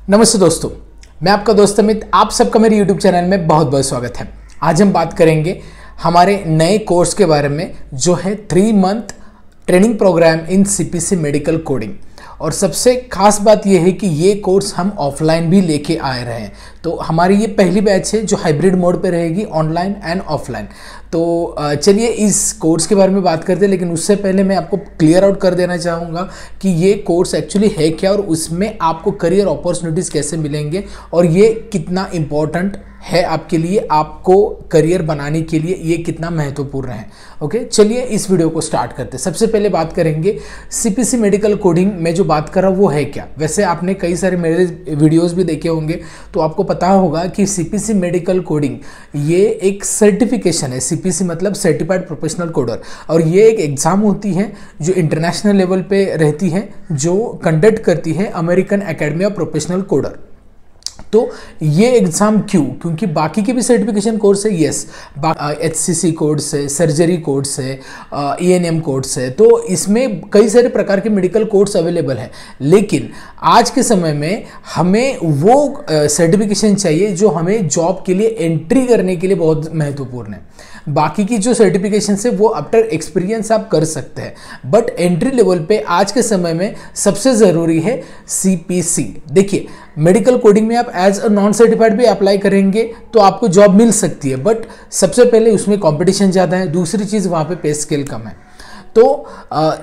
नमस्ते दोस्तों, मैं आपका दोस्त अमित। आप सबका मेरे YouTube चैनल में बहुत बहुत स्वागत है। आज हम बात करेंगे हमारे नए कोर्स के बारे में जो है 3 मंथ ट्रेनिंग प्रोग्राम इन CPC मेडिकल कोडिंग। और सबसे खास बात यह है कि ये कोर्स हम ऑफलाइन भी लेके आए रहे हैं। तो हमारी ये पहली बैच है जो हाइब्रिड मोड पे रहेगी, ऑनलाइन एंड ऑफलाइन। तो चलिए इस कोर्स के बारे में बात करते हैं, लेकिन उससे पहले मैं आपको क्लियर आउट कर देना चाहूँगा कि ये कोर्स एक्चुअली है क्या और उसमें आपको करियर अपॉर्चुनिटीज़ कैसे मिलेंगे और ये कितना इम्पोर्टेंट है आपके लिए, आपको करियर बनाने के लिए ये कितना महत्वपूर्ण है। ओके, चलिए इस वीडियो को स्टार्ट करते हैं। सबसे पहले बात करेंगे CPC मेडिकल कोडिंग में जो बात कर रहा हूँ वो है क्या। वैसे आपने कई सारे मेरे वीडियोस भी देखे होंगे तो आपको पता होगा कि CPC मेडिकल कोडिंग ये एक सर्टिफिकेशन है। CPC मतलब सर्टिफाइड प्रोफेशनल कोडर, और ये एक एग्ज़ाम होती है जो इंटरनेशनल लेवल पे रहती है, जो कंडक्ट करती है American academy of professional coder. तो ये एग्ज़ाम क्योंकि बाकी के भी सर्टिफिकेशन कोर्स है, यस, HCC कोर्स है, सर्जरी कोर्स है, ENM कोर्स है, तो इसमें कई सारे प्रकार के मेडिकल कोर्स अवेलेबल हैं। लेकिन आज के समय में हमें वो सर्टिफिकेशन चाहिए जो हमें जॉब के लिए एंट्री करने के लिए बहुत महत्वपूर्ण है। बाकी की जो सर्टिफिकेशन है वो आफ्टर एक्सपीरियंस आप कर सकते हैं, बट एंट्री लेवल पे आज के समय में सबसे ज़रूरी है CPC। देखिए, मेडिकल कोडिंग में आप एज अ नॉन सर्टिफाइड भी अप्लाई करेंगे तो आपको जॉब मिल सकती है, बट सबसे पहले उसमें कंपटीशन ज़्यादा है, दूसरी चीज़ वहाँ पे पे स्केल कम है। तो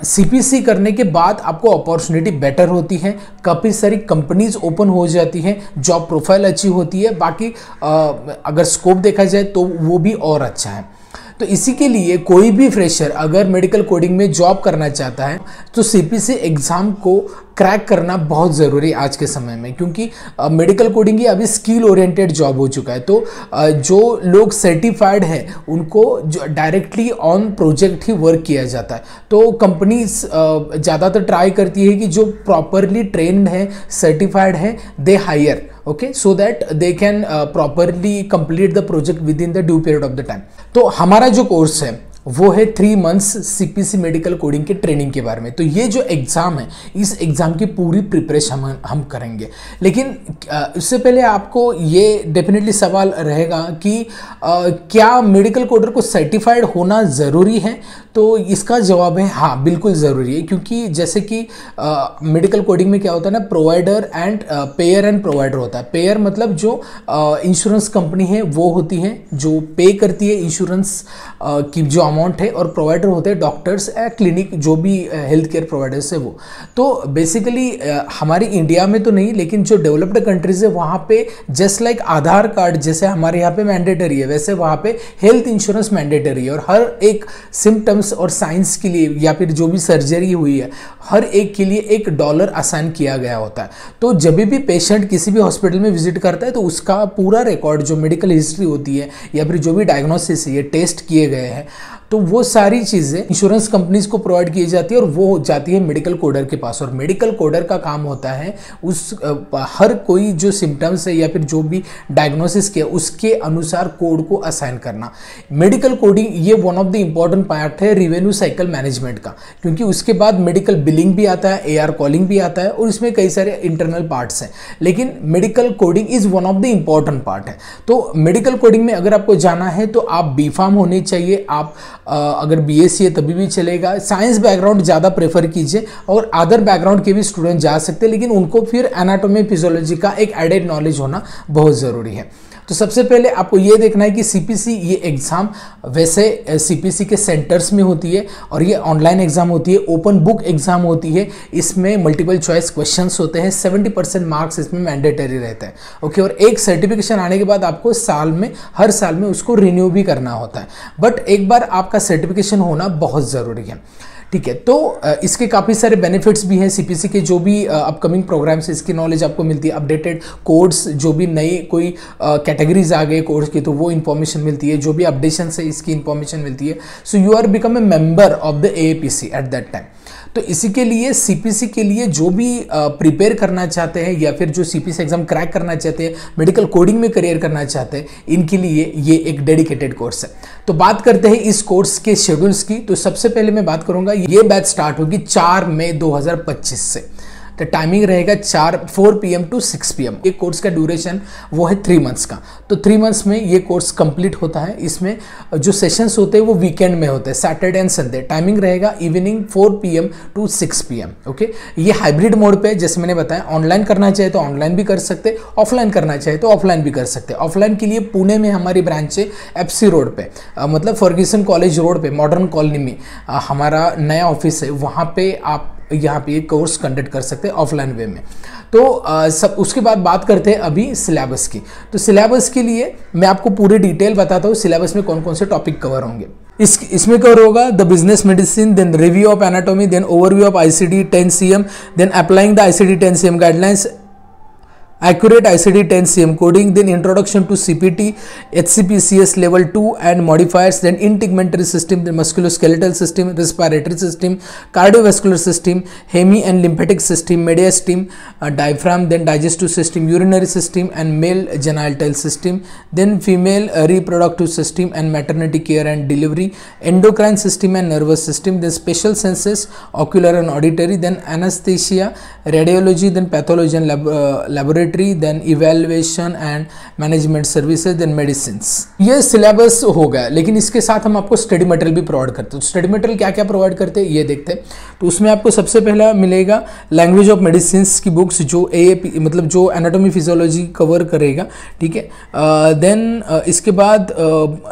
CPC करने के बाद आपको अपॉर्चुनिटी बेटर होती है, काफ़ी सारी कंपनीज ओपन हो जाती हैं, जॉब प्रोफाइल अच्छी होती है, बाकी अगर स्कोप देखा जाए तो वो भी और अच्छा है। तो इसी के लिए कोई भी फ्रेशर अगर मेडिकल कोडिंग में जॉब करना चाहता है तो CPC एग्ज़ाम को क्रैक करना बहुत ज़रूरी है आज के समय में, क्योंकि मेडिकल कोडिंग ही अभी स्किल ओरिएंटेड जॉब हो चुका है। तो जो लोग सर्टिफाइड हैं उनको जो directly on project he work किया जाता है। तो कंपनीज ज़्यादातर ट्राई करती है कि जो प्रॉपरली ट्रेंड है, सर्टिफाइड है, they hire, okay, so that they can properly complete the project within the due period of the time. तो हमारा जो कोर्स है वो है 3 मंथ्स CPC मेडिकल कोडिंग के ट्रेनिंग के बारे में। तो ये जो एग्ज़ाम है, इस एग्ज़ाम की पूरी प्रिपरेशन हम करेंगे। लेकिन उससे पहले आपको ये डेफिनेटली सवाल रहेगा कि क्या मेडिकल कोडर को सर्टिफाइड होना ज़रूरी है? तो इसका जवाब है हाँ, बिल्कुल ज़रूरी है, क्योंकि जैसे कि मेडिकल कोडिंग में क्या होता है ना, provider and pair and provider होता है। पेयर मतलब जो इंश्योरेंस कंपनी है वो होती है जो पे करती है इंश्योरेंस की जो अमाउंट है, और प्रोवाइडर होते हैं डॉक्टर्स या क्लिनिक, जो भी हेल्थ केयर प्रोवाइडर्स है वो। तो बेसिकली हमारी इंडिया में तो नहीं, लेकिन जो डेवलप्ड कंट्रीज है वहाँ पे जस्ट लाइक आधार कार्ड जैसे हमारे यहाँ पे मैंडेटरी है, वैसे वहाँ पे हेल्थ इंश्योरेंस मैंडेटरी है। और हर एक सिम्टम्स और साइंस के लिए या फिर जो भी सर्जरी हुई है, हर एक के लिए $1 असाइन किया गया होता है। तो जब भी पेशेंट किसी भी हॉस्पिटल में विजिट करता है तो उसका पूरा रिकॉर्ड, जो मेडिकल हिस्ट्री होती है या फिर जो भी डायग्नोसिस है, टेस्ट किए गए हैं, तो वो सारी चीज़ें इंश्योरेंस कंपनीज को प्रोवाइड की जाती है और वो जाती है मेडिकल कोडर के पास। और मेडिकल कोडर का काम होता है उस हर कोई जो सिम्टम्स है या फिर जो भी डायग्नोसिस किया उसके अनुसार कोड को असाइन करना। मेडिकल कोडिंग ये one of the important part है रिवेन्यू साइकिल मैनेजमेंट का, क्योंकि उसके बाद मेडिकल बिलिंग भी आता है, AR कॉलिंग भी आता है, और इसमें कई सारे इंटरनल पार्ट्स हैं। लेकिन medical coding is one of the important part है। तो मेडिकल कोडिंग में अगर आपको जाना है तो आप B.Pharm होने चाहिए, आप अगर BSc है तभी भी चलेगा। साइंस बैकग्राउंड ज़्यादा प्रेफर कीजिए, और अदर बैकग्राउंड के भी स्टूडेंट जा सकते हैं, लेकिन उनको फिर एनाटॉमी फिजियोलॉजी का एक एडेड नॉलेज होना बहुत ज़रूरी है। तो सबसे पहले आपको ये देखना है कि CPC ये एग्ज़ाम वैसे CPC के सेंटर्स में होती है, और ये ऑनलाइन एग्ज़ाम होती है, ओपन बुक एग्ज़ाम होती है। इसमें मल्टीपल चॉइस क्वेश्चंस होते हैं, 70% मार्क्स इसमें मैंडेटरी रहता है, ओके। और एक सर्टिफिकेशन आने के बाद आपको हर साल में उसको रिन्यू भी करना होता है, बट एक बार आपका सर्टिफिकेशन होना बहुत ज़रूरी है, ठीक है। तो इसके काफ़ी सारे बेनिफिट्स भी हैं CPC के, जो भी अपकमिंग प्रोग्राम्स इसकी नॉलेज आपको मिलती है, अपडेटेड कोड्स, जो भी नई कोई कैटेगरीज आ गए कोर्स की तो वो इन्फॉर्मेशन मिलती है, जो भी अपडेशन है इसकी इन्फॉर्मेशन मिलती है। So you are become a member of the AAPC at that time. तो इसी के लिए CPC के लिए जो भी प्रिपेयर करना चाहते हैं या फिर जो CPC एग्जाम क्रैक करना चाहते हैं, मेडिकल कोडिंग में करियर करना चाहते हैं, इनके लिए ये एक डेडिकेटेड कोर्स है। तो बात करते हैं इस कोर्स के शेड्यूल्स की। तो सबसे पहले मैं बात करूंगा, ये बैच स्टार्ट होगी 4 मई 2025 से। तो टाइमिंग रहेगा 4 PM टू 6 PM। ये कोर्स का ड्यूरेशन वो है 3 मंथ्स का। तो 3 मंथ्स में ये कोर्स कंप्लीट होता है। इसमें जो सेशंस होते हैं वो वीकेंड में होते हैं, सैटरडे एंड संडे। टाइमिंग रहेगा evening 4 PM to 6 PM। Okay, ये हाइब्रिड मोड पे, जैसे मैंने बताया, ऑनलाइन करना चाहे तो ऑनलाइन भी कर सकते, ऑफलाइन करना चाहे तो ऑफलाइन भी कर सकते। ऑफलाइन के लिए पुणे में हमारी ब्रांच है, FC रोड पे, मतलब फर्ग्यूसन कॉलेज रोड पे, मॉडर्न कॉलोनी में हमारा नया ऑफिस है। वहाँ पे आप यहाँ पे एक कोर्स कंडक्ट कर सकते हैं ऑफलाइन वे में। तो सब उसके बाद बात करते हैं अभी सिलेबस की। तो सिलेबस के लिए मैं आपको पूरे डिटेल बताता हूँ सिलेबस में कौन कौन से टॉपिक कवर होंगे। इसमें कवर होगा the business medicine, then review of anatomy, then overview of ICD 10 CM, then applying the ICD 10 CM guidelines, accurate ICD 10 CM coding, then introduction to CPT, HCPCS level 2 and modifiers, then integumentary system, then musculoskeletal system, respiratory system, cardiovascular system, hemi and lymphatic system, mediastim, diaphragm, then digestive system, urinary system and male genital system, then female reproductive system and maternity care and delivery, endocrine system and nervous system, then special senses, ocular and auditory, then anesthesia, radiology, then pathology and laboratory, then evaluation and management services, then medicines। ये syllabus हो गया, लेकिन इसके साथ हम आपको study material भी provide करते हैं। स्टडी मटेरियल क्या क्या प्रोवाइड करते हैं ये देखते हैं। तो उसमें आपको सबसे पहला मिलेगा लैंग्वेज ऑफ मेडिसिन्स की बुक्स, जो AAP मतलब जो एनाटॉमी फिजियोलॉजी कवर करेगा, ठीक है। देन इसके बाद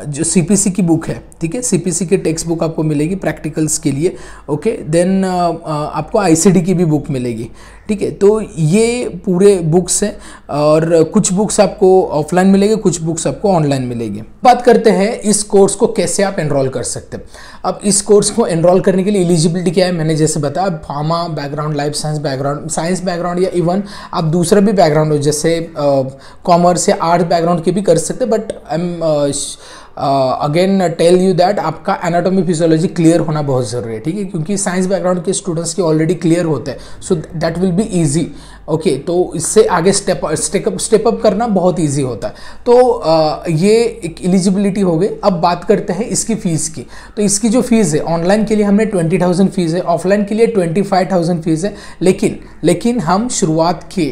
जो CPC की बुक है, ठीक है, CPC की टेक्स्ट बुक आपको मिलेगी प्रैक्टिकल्स के लिए। ओके, देन आपको ICD की भी बुक मिलेगी, ठीक है। तो ये पूरे बुक्स हैं और कुछ बुक्स आपको ऑफलाइन मिलेगी, कुछ बुक्स आपको ऑनलाइन मिलेगी। बात करते हैं इस कोर्स को कैसे आप एनरोल कर सकते हैं। अब इस कोर्स को एनरोल करने के लिए एलिजिबिलिटी क्या है, मैंने जैसे बताया, pharma background, life science background, science background या इवन आप दूसरा भी बैकग्राउंड हो, जैसे कॉमर्स या आर्ट्स बैकग्राउंड के भी कर सकते हैं। But I am again tell you that आपका एनाटॉमी फिजियोलॉजी क्लियर होना बहुत ज़रूरी है, ठीक है, क्योंकि साइंस बैकग्राउंड के स्टूडेंट्स के ऑलरेडी क्लियर होते हैं, so that will be easy. Okay, तो इससे आगे स्टेप अप करना बहुत ईजी होता है। तो ये एक एलिजिबिलिटी हो गई। अब बात करते हैं इसकी फ़ीस की। तो इसकी जो फीस है, ऑनलाइन के लिए हमने 20,000 फीस है, ऑफलाइन के लिए 25,000 फीस है। लेकिन हम शुरुआत के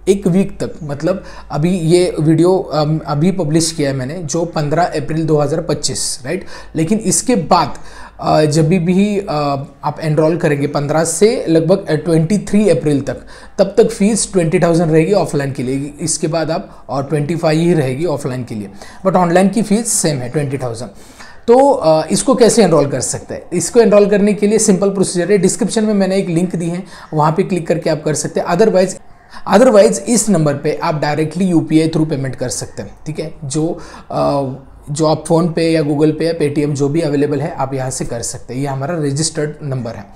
एक वीक तक, मतलब अभी ये वीडियो अभी पब्लिश किया है मैंने, जो 15 अप्रैल 2025, राइट। लेकिन इसके बाद जब भी आप एनरोल करेंगे 15 से लगभग 23 अप्रैल तक, तब तक फीस 20,000 रहेगी ऑफलाइन के लिए। इसके बाद आप और 25 ही रहेगी ऑफलाइन के लिए, बट ऑनलाइन की फीस सेम है 20,000। तो इसको कैसे एनरोल कर सकते हैं? इसको एनरोल करने के लिए सिंपल प्रोसीजर है। डिस्क्रिप्शन में मैंने एक लिंक दी है, वहाँ पे क्लिक करके आप कर सकते हैं। अदरवाइज इस नंबर पे आप डायरेक्टली UPI थ्रू पेमेंट कर सकते हैं, ठीक है। जो आप फ़ोन पे या गूगल पे या पेटीएम जो भी अवेलेबल है, आप यहाँ से कर सकते हैं। ये हमारा रजिस्टर्ड नंबर है।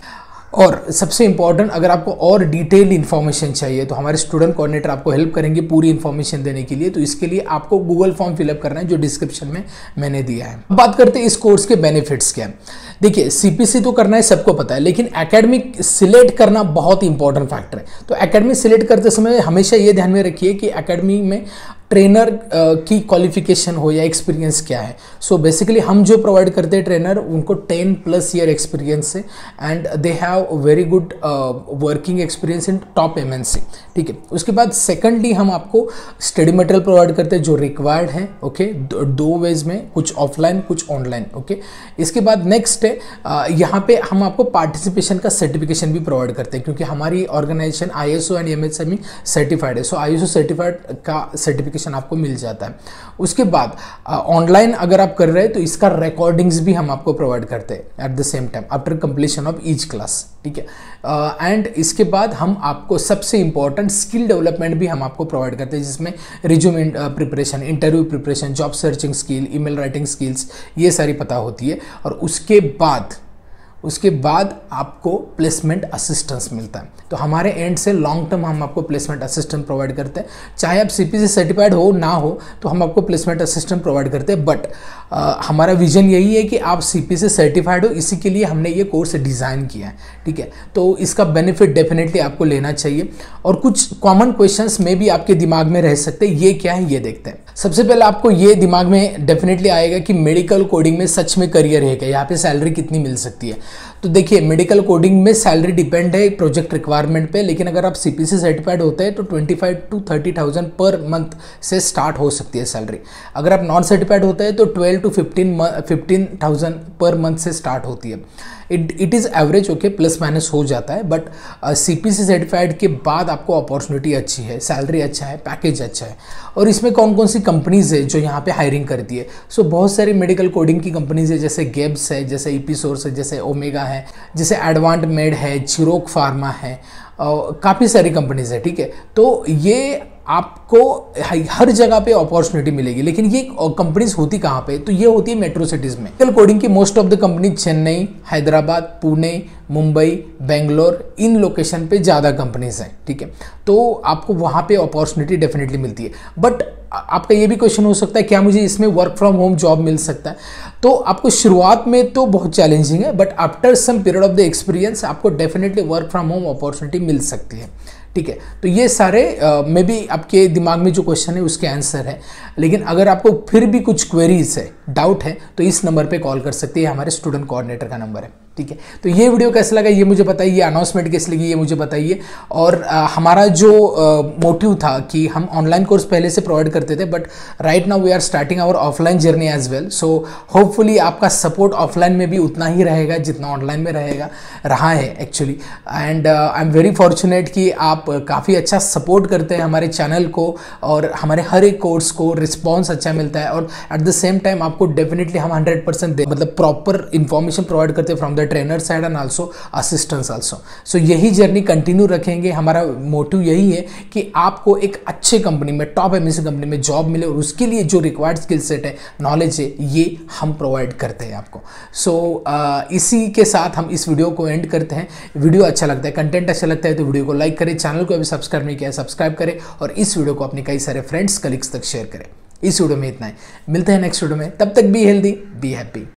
और सबसे इंपॉर्टेंट, अगर आपको और डिटेल इन्फॉर्मेशन चाहिए तो हमारे स्टूडेंट कोऑर्डिनेटर आपको हेल्प करेंगे पूरी इन्फॉर्मेशन देने के लिए। तो इसके लिए आपको गूगल फॉर्म फिलअप करना है, जो डिस्क्रिप्शन में मैंने दिया है। अब बात करते हैं इस कोर्स के बेनिफिट्स क्या है। देखिए, CPC तो करना है, सबको पता है, लेकिन एकेडमिक सिलेक्ट करना बहुत इंपॉर्टेंट फैक्टर है। तो एकेडमिक सिलेक्ट करते समय हमेशा ये ध्यान में रखिए कि एकेडमी में ट्रेनर की क्वालिफिकेशन हो या एक्सपीरियंस क्या है। सो बेसिकली हम जो प्रोवाइड करते हैं ट्रेनर, उनको 10+ ईयर एक्सपीरियंस है and they have very good working experience in top MNC, ठीक है। उसके बाद सेकंडली हम आपको स्टडी मटेरियल प्रोवाइड करते हैं जो रिक्वायर्ड है, ओके, दो वेज में, कुछ ऑफलाइन कुछ ऑनलाइन, ओके। इसके बाद नेक्स्ट है, यहाँ पे हम आपको पार्टिसिपेशन का सर्टिफिकेशन भी प्रोवाइड करते हैं, क्योंकि हमारी ऑर्गेनाइजेशन ISO एंड MHME सर्टिफाइड है। सो ISO सर्टिफाइड का सर्टिफिकेशन आपको मिल जाता है। उसके बाद ऑनलाइन अगर आप कर रहे हैं तो इसका रिकॉर्डिंग्स भी हम आपको प्रोवाइड करते हैं eight the same time after completion of each class, ठीक है। एंड इसके बाद हम आपको सबसे इंपॉर्टेंट स्किल डेवलपमेंट भी हम आपको प्रोवाइड करते हैं, जिसमें resume preparation, interview preparation, job searching skill, email writing skills, ये सारी पता होती है। और उसके बाद आपको प्लेसमेंट असिस्टेंस मिलता है। तो हमारे एंड से लॉन्ग टर्म हम आपको प्लेसमेंट असिस्टेंट प्रोवाइड करते हैं। चाहे आप CPC सर्टिफाइड हो ना हो, तो हम आपको प्लेसमेंट असिस्टेंट प्रोवाइड करते हैं। बट हमारा विजन यही है कि आप CPC सर्टिफाइड हो, इसी के लिए हमने ये कोर्स डिज़ाइन किया है, ठीक है। तो इसका बेनिफिट डेफिनेटली आपको लेना चाहिए। और कुछ कॉमन क्वेश्चंस में भी आपके दिमाग में रह सकते हैं, ये क्या है ये देखते हैं। सबसे पहले आपको ये दिमाग में डेफिनेटली आएगा कि मेडिकल कोडिंग में सच में करियर है क्या, यहाँ पे सैलरी कितनी मिल सकती है। तो देखिए मेडिकल कोडिंग में सैलरी डिपेंड है प्रोजेक्ट रिक्वायरमेंट पे, लेकिन अगर आप सीपीसी सर्टिफाइड होते हैं तो 25 to 30,000 पर मंथ से स्टार्ट हो सकती है सैलरी। अगर आप नॉन सर्टिफाइड होते हैं तो 12 to 15,000 पर मंथ से स्टार्ट होती है। It is average, okay, plus minus हो जाता है, बट सीपीसी सर्टिफाइड के बाद आपको अपॉर्चुनिटी अच्छी है, सैलरी अच्छा है, पैकेज अच्छा है। और इसमें कौन कौन सी कंपनीज है जो यहाँ पे हायरिंग करती है? सो बहुत सारी मेडिकल कोडिंग की कंपनीज है, जैसे गेब्स है, जैसे ईपीसोर्स है, जैसे ओमेगा है, जैसे एडवांट मेड है, चिरोक फार्मा है, काफ़ी सारी कंपनीज है, ठीक है। तो ये आपको हर जगह पे अपॉर्चुनिटी मिलेगी, लेकिन ये कंपनीज होती कहाँ पे? तो ये होती है मेट्रो सिटीज़ में। मेडिकल कोडिंग की most of the company Chennai, Hyderabad, Pune, Mumbai, Bangalore, in location पे ज़्यादा कंपनीज हैं, ठीक है। तो आपको वहाँ पे अपॉर्चुनिटी डेफिनेटली मिलती है। बट आपका ये भी क्वेश्चन हो सकता है क्या मुझे इसमें वर्क फ्रॉम होम जॉब मिल सकता है? तो आपको शुरुआत में तो बहुत चैलेंजिंग है, but after some period of the experience आपको definitely work from home opportunity मिल सकती है, ठीक है। तो ये सारे मे बी आपके दिमाग में जो क्वेश्चन है उसके आंसर है। लेकिन अगर आपको फिर भी कुछ क्वेरीज है, डाउट है, तो इस नंबर पे कॉल कर सकते हैं, हमारे स्टूडेंट कोऑर्डिनेटर का नंबर है, ठीक है। तो ये वीडियो कैसा लगा ये मुझे बताइए, ये अनाउंसमेंट कैसी लगी ये मुझे बताइए। और हमारा जो मोटिव था कि हम ऑनलाइन कोर्स पहले से प्रोवाइड करते थे, but right now we are starting our offline journey as well. So hopefully आपका सपोर्ट ऑफलाइन में भी उतना ही रहेगा जितना ऑनलाइन में रहा है actually. And I am very fortunate कि आप काफ़ी अच्छा सपोर्ट करते हैं हमारे चैनल को, और हमारे हर एक कोर्स को रिस्पॉन्स अच्छा मिलता है, और एट द सेम टाइम आपको डेफिनेटली हम 100% मतलब प्रॉपर इंफॉर्मेशन प्रोवाइड करते हैं from the trainer side and also assistants also. So यही जर्नी कंटिन्यू रखेंगे। हमारा मोटिव यही है कि आपको एक अच्छे कंपनी में, टॉप एमएनसी कंपनी में जॉब मिले, और उसके लिए जो रिक्वायर्ड स्किल सेट है, नॉलेज है, ये हम प्रोवाइड करते हैं आपको। सो इसी के साथ हम इस वीडियो को एंड करते हैं। वीडियो अच्छा लगता है, कंटेंट अच्छा लगता है तो वीडियो को लाइक करें, चैनल को अभी सब्सक्राइब नहीं किया है सब्सक्राइब करें, और इस वीडियो को अपने कई सारे फ्रेंड्स कलीग्स तक शेयर करें। इस वीडियो में इतना है, मिलते हैं नेक्स्ट वीडियो में, तब तक बी हेल्दी, बी हैप्पी।